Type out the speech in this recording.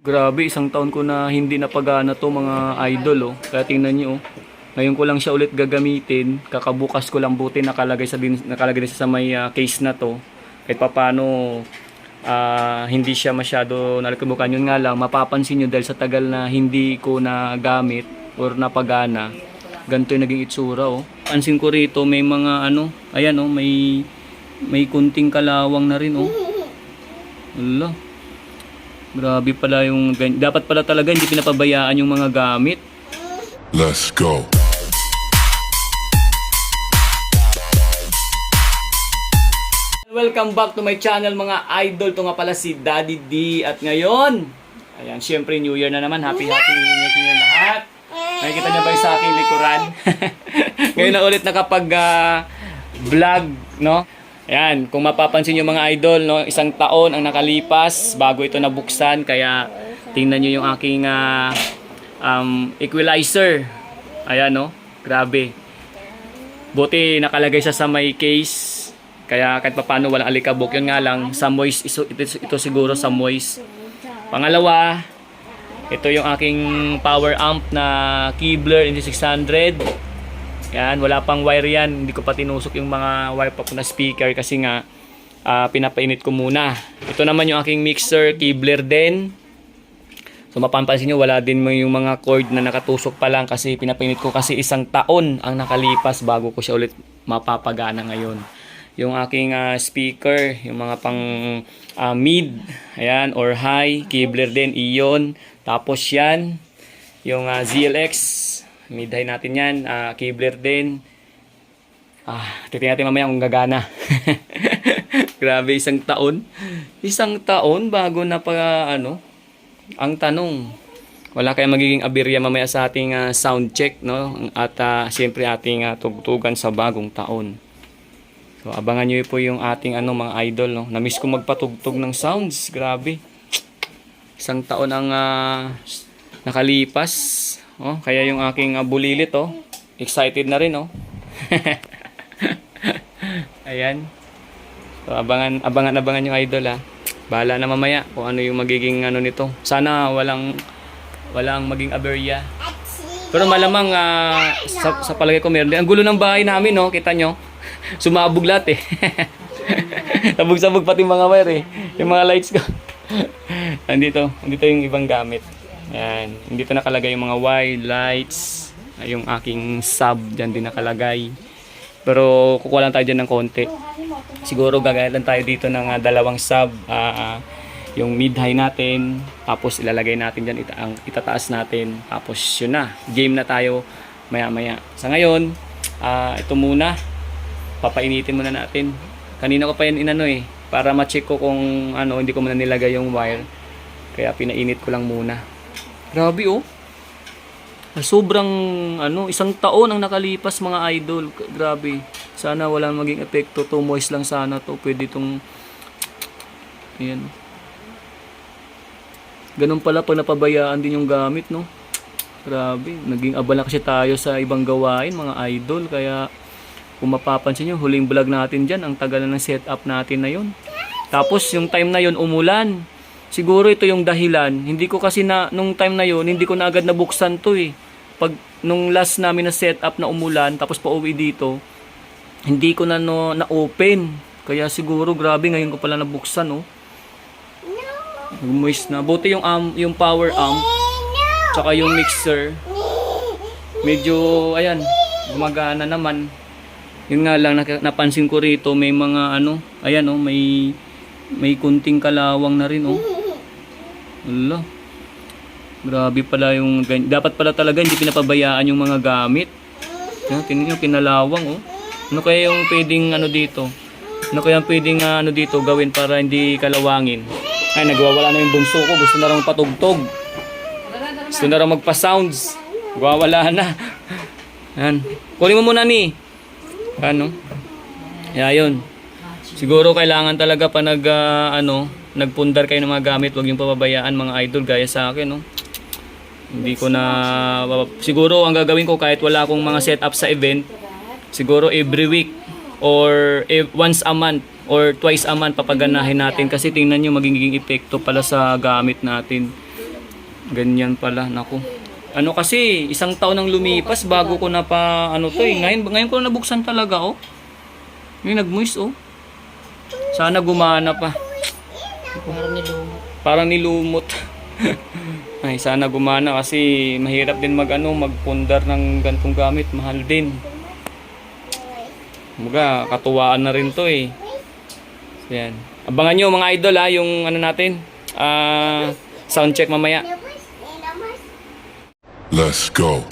Grabe, isang taon ko na hindi napagana to mga idol, oh. Kaya tingnan niyo, oh. Ngayon ko lang siya ulit gagamitin. Kakabukas ko lang, buti nakalagay din sa may case na to. Kahit papaano hindi siya masyado nalagkabukan. Yun nga lang, mapapansin nyo dahil sa tagal na hindi ko na gamit or napagana, ganito yung naging itsura, oh. Pansin ko rito may mga ayan, oh, may kunting kalawang na rin, oh. Wala. Grabe pala yung dapat pala talaga hindi pinapabayaan yung mga gamit. Let's go. Welcome back to my channel mga idol. Ito nga pala si Daddy D. At ngayon, ayan, syempre New Year na naman. Happy New Year lahat. Nakikita niyo ba yung sa aking likuran? Ngayon na ulit nakapag vlog, no? Ayan, kung mapapansin nyo mga idol, no, isang taon ang nakalipas bago ito nabuksan. Kaya tingnan nyo yung aking equalizer. Ayan, no, grabe. Buti nakalagay siya sa may case. Kaya kahit paano walang alikabok. Yun nga lang, sa moist, ito siguro sa moist. Pangalawa, ito yung aking power amp na Keebler NG600. Yan, wala pang wire yan. Hindi ko pa tinusok yung mga wire pa na speaker kasi nga pinapainit ko muna. Ito naman yung aking mixer, Keebler din. So mapapansin nyo, wala din yung mga cord na nakatusok pa lang kasi pinapainit ko kasi isang taon ang nakalipas bago ko siya ulit mapapagana ngayon. Yung aking speaker, yung mga pang mid, ayan, or high, Keebler din, Ion. Tapos yan, yung ZLX, mid-high natin yan, Keebler din. Titingnan natin mamaya kung gagana. Grabe, isang taon. Isang taon bago na pa, ang tanong, wala kayang magiging aberya mamaya sa ating sound check, no? At siyempre ating tugtugan sa bagong taon. So, abangan nyo po yung ating mga idol, no? Na-miss ko magpatugtog ng sounds. Grabe. Isang taon ang nakalipas. Oh, kaya yung aking bulilit, oh, excited na rin, oh. Ayan. So, abangan yung idol, ha. Bahala na mamaya kung ano yung magiging nito. Sana walang maging aberya. Pero malamang sa palagay ko meron din. Ang gulo ng bahay namin, no, kita nyo. Sumabog lahat, eh. Sabog-sabog pati mga wire, eh. Yung mga lights ko. Andito yung ibang gamit. Ayan, dito nakalagay yung mga wire, lights, yung aking sub dyan din nakalagay. Pero kukuha lang tayo dyan ng konti. Siguro gagaya lang tayo dito ng dalawang sub, yung mid-high natin, tapos ilalagay natin dyan, itataas natin, tapos yun na, game na tayo maya-maya. Sa ngayon, ito muna, papainitin muna natin. Kanina ko pa yan para ma-check ko kung hindi ko muna nilagay yung wire. Kaya pinainit ko lang muna. Grabe, oh. Sobrang isang taon ang nakalipas mga idol. Grabe. Sana walang maging epekto to. Moist lang sana to. Pwede itong ayan. Ganun pala pag napabayaan din yung gamit, no? Grabe. Naging abala kasi tayo sa ibang gawain mga idol. Kaya kung mapapansin nyo, huling vlog natin dyan, ang tagal na ng setup natin na yun. Tapos yung time na yun, umulan. Siguro ito yung dahilan. Hindi ko kasi nung time na yun, hindi ko na agad nabuksan to, eh. Nung last namin na setup na umulan, tapos pauwi dito, hindi ko na na-open. Kaya siguro, grabe, ngayon ko pala nabuksan, oh. Moist na. Buti yung power amp, tsaka yung mixer, medyo, ayan, gumagana naman. Yun nga lang, napansin ko rito, may mga ayan, oh, may kunting kalawang na rin, oh. Wala. Grabe pala yung dapat pala talaga hindi pinapabayaan yung mga gamit. Tingnan niyo kinalawang, oh. Ano kaya yung pwedeng dito? Ano kaya yung pwedeng dito gawin para hindi kalawangin? Ay, nagwawala na yung bunso ko, gusto na raw patugtog. Gusto na raw magpa-sounds. Nagwawala na. Yan. Kunin mo muna ni. Yun. Siguro kailangan talaga pa nagpundar kayo ng mga gamit, huwag yung pababayaan mga idol gaya sa akin, no. Hindi ko na siguro ang gagawin ko kahit wala akong mga setup sa event, siguro every week or once a month or twice a month papaganahin natin kasi tingnan niyo magiging epekto pala sa gamit natin. Ganyan pala, naku. Ano kasi, isang taon nang lumipas bago ko na pa, ano to eh. Ngayon ko na nabuksan talaga, oh. Ngayon nag-moist, oh. Sana gumana pa. Parang nilumot. Parang nilumot. Ay, sana gumana kasi mahirap din magpundar ng gantong gamit. Mahal din. Mga katuwaan na rin to eh. So, yan. Abangan nyo mga idol ha, yung ano natin. Sound check mamaya. Let's go.